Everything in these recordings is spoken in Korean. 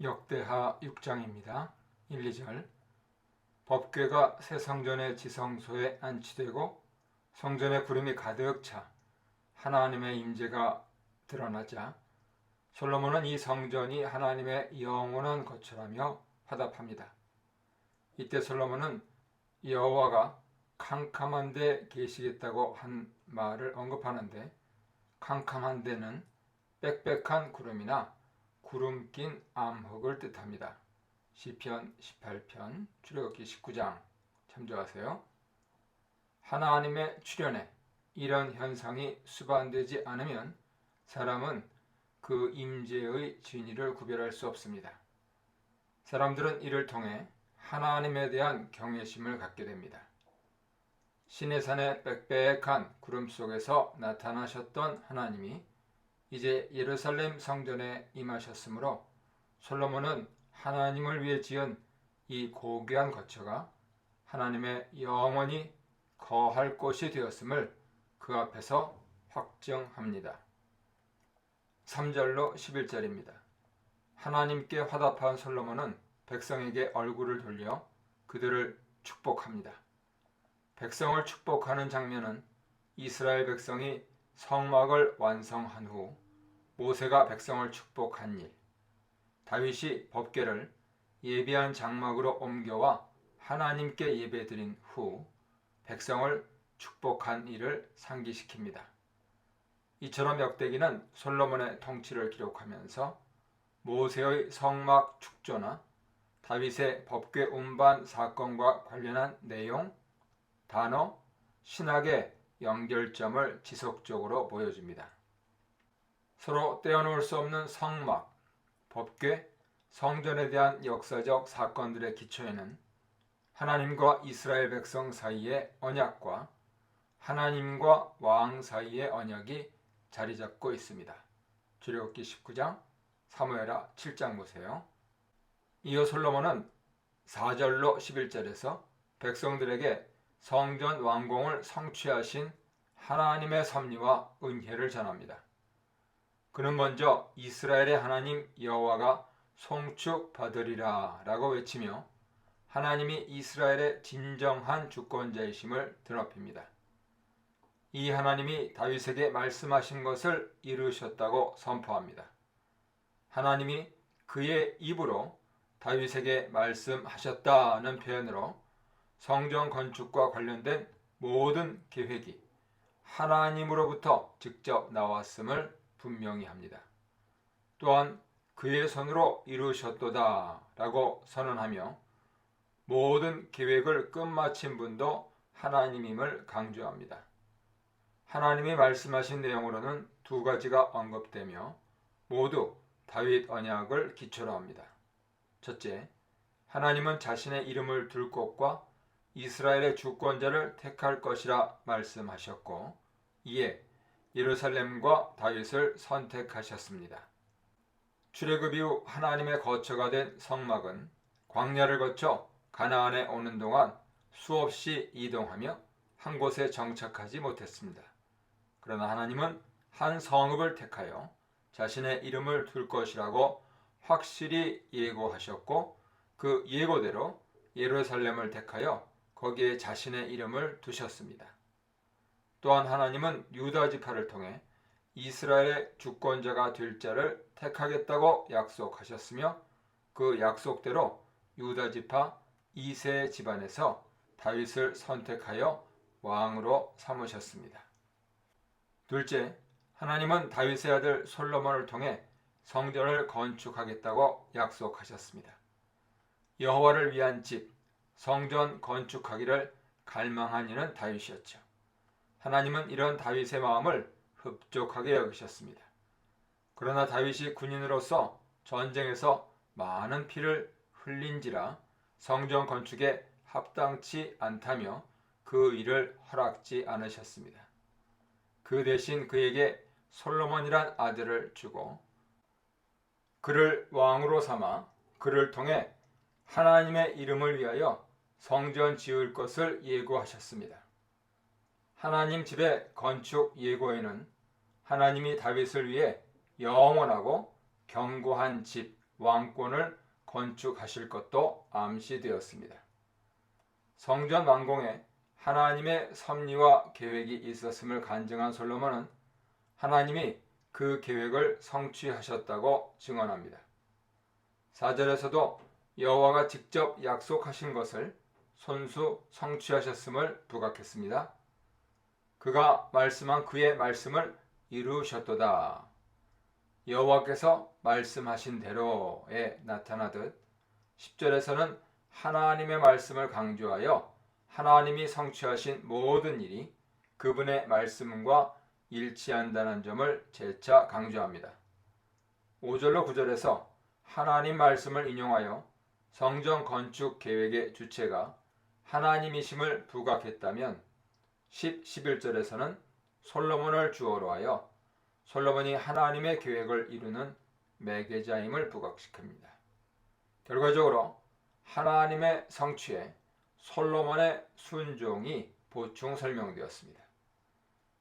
역대하 6장입니다. 1, 2절. 법궤가 새 성전의 지성소에 안치되고 성전의 구름이 가득 차 하나님의 임재가 드러나자 솔로몬은 이 성전이 하나님의 영원한 거처라며 화답합니다. 이때 솔로몬은 여호와가 캄캄한 데 계시겠다고 한 말을 언급하는데, 캄캄한 데는 빽빽한 구름이나 구름 낀 암흑을 뜻합니다. 시편 18편, 출애굽기 19장 참조하세요. 하나님의 출현에 이런 현상이 수반되지 않으면 사람은 그 임재의 진위를 구별할 수 없습니다. 사람들은 이를 통해 하나님에 대한 경외심을 갖게 됩니다. 시내산의 빽빽한 구름 속에서 나타나셨던 하나님이 이제 예루살렘 성전에 임하셨으므로 솔로몬은 하나님을 위해 지은 이 고귀한 거처가 하나님의 영원히 거할 곳이 되었음을 그 앞에서 확정합니다. 3절로 11절입니다. 하나님께 화답한 솔로몬은 백성에게 얼굴을 돌려 그들을 축복합니다. 백성을 축복하는 장면은 이스라엘 백성이 성막을 완성한 후 모세가 백성을 축복한 일, 다윗이 법궤를 예비한 장막으로 옮겨와 하나님께 예배드린 후 백성을 축복한 일을 상기시킵니다. 이처럼 역대기는 솔로몬의 통치를 기록하면서 모세의 성막 축조나 다윗의 법궤 운반 사건과 관련한 내용, 단어, 신학의 연결점을 지속적으로 보여줍니다. 서로 떼어놓을 수 없는 성막, 법궤, 성전에 대한 역사적 사건들의 기초에는 하나님과 이스라엘 백성 사이의 언약과 하나님과 왕 사이의 언약이 자리 잡고 있습니다. 출애굽기 19장, 사무엘하 7장 보세요. 이어 솔로몬은 4절로 11절에서 백성들에게 성전 완공을 성취하신 하나님의 섭리와 은혜를 전합니다. 그는 먼저 이스라엘의 하나님 여호와가 송축받으리라 라고 외치며 하나님이 이스라엘의 진정한 주권자이심을 드높입니다. 이 하나님이 다윗에게 말씀하신 것을 이루셨다고 선포합니다. 하나님이 그의 입으로 다윗에게 말씀하셨다는 표현으로 성전 건축과 관련된 모든 계획이 하나님으로부터 직접 나왔음을 분명히 합니다. 또한 그의 손으로 이루셨도다 라고 선언하며 모든 계획을 끝마친 분도 하나님임을 강조합니다. 하나님이 말씀하신 내용으로는 두 가지가 언급되며 모두 다윗 언약을 기초로 합니다. 첫째, 하나님은 자신의 이름을 둘 곳과 이스라엘의 주권자를 택할 것이라 말씀하셨고 이에 예루살렘과 다윗을 선택하셨습니다. 출애굽 이후 하나님의 거처가 된 성막은 광야를 거쳐 가나안에 오는 동안 수없이 이동하며 한 곳에 정착하지 못했습니다. 그러나 하나님은 한 성읍을 택하여 자신의 이름을 둘 것이라고 확실히 예고하셨고 그 예고대로 예루살렘을 택하여 거기에 자신의 이름을 두셨습니다. 또한 하나님은 유다 지파를 통해 이스라엘의 주권자가 될 자를 택하겠다고 약속하셨으며 그 약속대로 유다 지파 이세 집안에서 다윗을 선택하여 왕으로 삼으셨습니다. 둘째, 하나님은 다윗의 아들 솔로몬을 통해 성전을 건축하겠다고 약속하셨습니다. 여호와를 위한 집, 성전 건축하기를 갈망한 이는 다윗이었죠. 하나님은 이런 다윗의 마음을 흡족하게 여기셨습니다. 그러나 다윗이 군인으로서 전쟁에서 많은 피를 흘린지라 성전 건축에 합당치 않다며 그 일을 허락지 않으셨습니다. 그 대신 그에게 솔로몬이란 아들을 주고 그를 왕으로 삼아 그를 통해 하나님의 이름을 위하여 성전 지을 것을 예고하셨습니다. 하나님 집의 건축 예고에는 하나님이 다윗을 위해 영원하고 견고한 집, 왕권을 건축하실 것도 암시되었습니다. 성전 완공에 하나님의 섭리와 계획이 있었음을 간증한 솔로몬은 하나님이 그 계획을 성취하셨다고 증언합니다. 4절에서도 여호와가 직접 약속하신 것을 손수 성취하셨음을 부각했습니다. 그가 말씀한 그의 말씀을 이루셨도다. 여호와께서 말씀하신 대로에 나타나듯 10절에서는 하나님의 말씀을 강조하여 하나님이 성취하신 모든 일이 그분의 말씀과 일치한다는 점을 재차 강조합니다. 5절로 9절에서 하나님 말씀을 인용하여 성전 건축 계획의 주체가 하나님이심을 부각했다면 10, 11절에서는 솔로몬을 주어로 하여 솔로몬이 하나님의 계획을 이루는 매개자임을 부각시킵니다. 결과적으로 하나님의 성취에 솔로몬의 순종이 보충 설명되었습니다.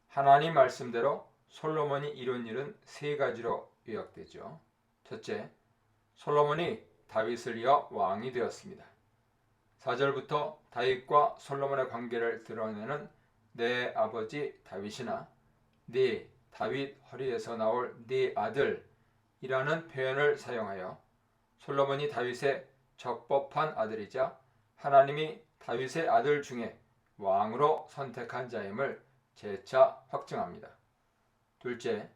하나님 말씀대로 솔로몬이 이룬 일은 세 가지로 요약되죠. 첫째, 솔로몬이 다윗을 이어 왕이 되었습니다. 4절부터 다윗과 솔로몬의 관계를 드러내는 내 아버지 다윗이나 네 다윗 허리에서 나올 네 아들이라는 표현을 사용하여 솔로몬이 다윗의 적법한 아들이자 하나님이 다윗의 아들 중에 왕으로 선택한 자임을 재차 확증합니다. 둘째,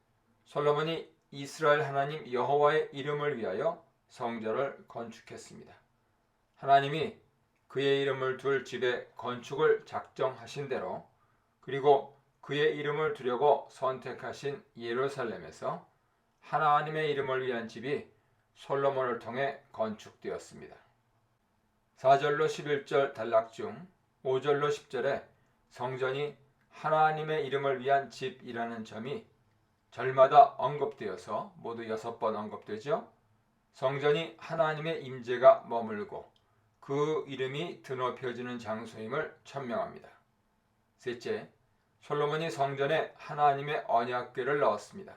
솔로몬이 이스라엘 하나님 여호와의 이름을 위하여 성전을 건축했습니다. 하나님이 그의 이름을 둘 집의 건축을 작정하신 대로 그리고 그의 이름을 두려고 선택하신 예루살렘에서 하나님의 이름을 위한 집이 솔로몬을 통해 건축되었습니다. 4절로 11절 단락 중 5절로 10절에 성전이 하나님의 이름을 위한 집이라는 점이 절마다 언급되어서 모두 6번 언급되죠. 성전이 하나님의 임재가 머물고 그 이름이 드높여지는 장소임을 천명합니다. 셋째, 솔로몬이 성전에 하나님의 언약궤를 넣었습니다.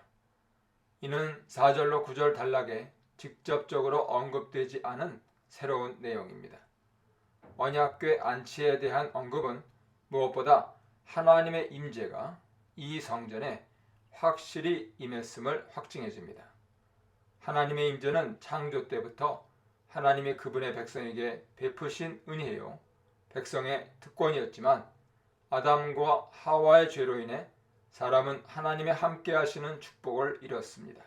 이는 4절로 9절 단락에 직접적으로 언급되지 않은 새로운 내용입니다. 언약궤 안치에 대한 언급은 무엇보다 하나님의 임재가 이 성전에 확실히 임했음을 확증해 줍니다. 하나님의 임재는 창조 때부터 하나님이 그분의 백성에게 베푸신 은혜요 백성의 특권이었지만 아담과 하와의 죄로 인해 사람은 하나님의 함께 하시는 축복을 잃었습니다.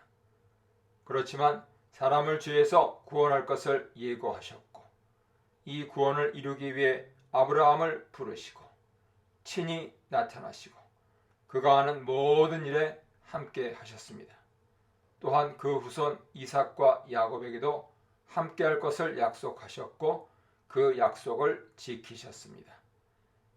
그렇지만 사람을 죄에서 구원할 것을 예고하셨고 이 구원을 이루기 위해 아브라함을 부르시고 친히 나타나시고 그가 하는 모든 일에 함께 하셨습니다. 또한 그 후손 이삭과 야곱에게도 함께 할 것을 약속하셨고 그 약속을 지키셨습니다.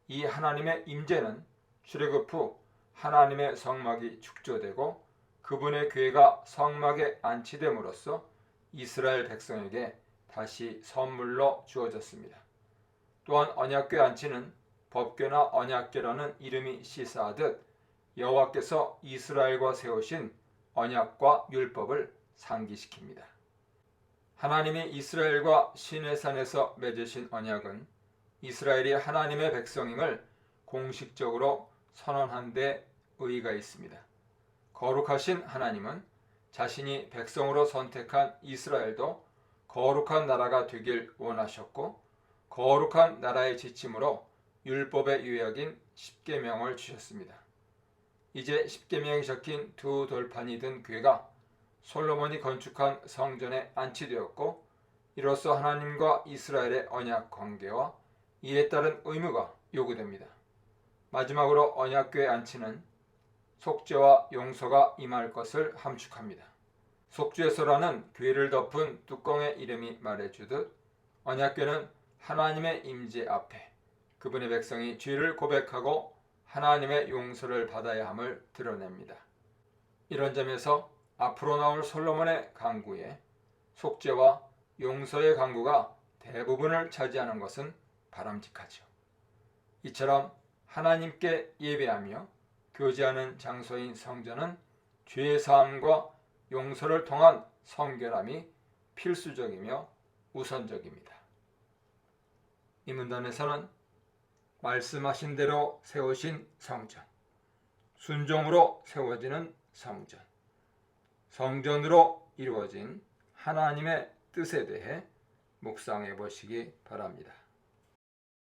이 하나님의 임재는 출애굽 후 하나님의 성막이 축조되고 그분의 궤가 성막에 안치됨으로써 이스라엘 백성에게 다시 선물로 주어졌습니다. 또한 언약궤 안치는 법궤나 언약궤라는 이름이 시사하듯 여호와께서 이스라엘과 세우신 언약과 율법을 상기시킵니다. 하나님이 이스라엘과 시내산에서 맺으신 언약은 이스라엘이 하나님의 백성임을 공식적으로 선언한 데 의의가 있습니다. 거룩하신 하나님은 자신이 백성으로 선택한 이스라엘도 거룩한 나라가 되길 원하셨고 거룩한 나라의 지침으로 율법의 요약인 십계명을 주셨습니다. 이제 십계명이 적힌 두 돌판이 든 궤가 솔로몬이 건축한 성전에 안치되었고 이로써 하나님과 이스라엘의 언약 관계와 이에 따른 의무가 요구됩니다. 마지막으로 언약궤 안치는 속죄와 용서가 임할 것을 함축합니다. 속죄소라는 궤를 덮은 뚜껑의 이름이 말해주듯 언약궤는 하나님의 임재 앞에 그분의 백성이 죄를 고백하고 하나님의 용서를 받아야 함을 드러냅니다. 이런 점에서 앞으로 나올 솔로몬의 강구에 속죄와 용서의 강구가 대부분을 차지하는 것은 바람직하죠. 이처럼 하나님께 예배하며 교제하는 장소인 성전은 죄사함과 용서를 통한 성결함이 필수적이며 우선적입니다. 이 문단에서는 말씀하신 대로 세우신 성전, 순종으로 세워지는 성전, 성전으로 이루어진 하나님의 뜻에 대해 묵상해 보시기 바랍니다.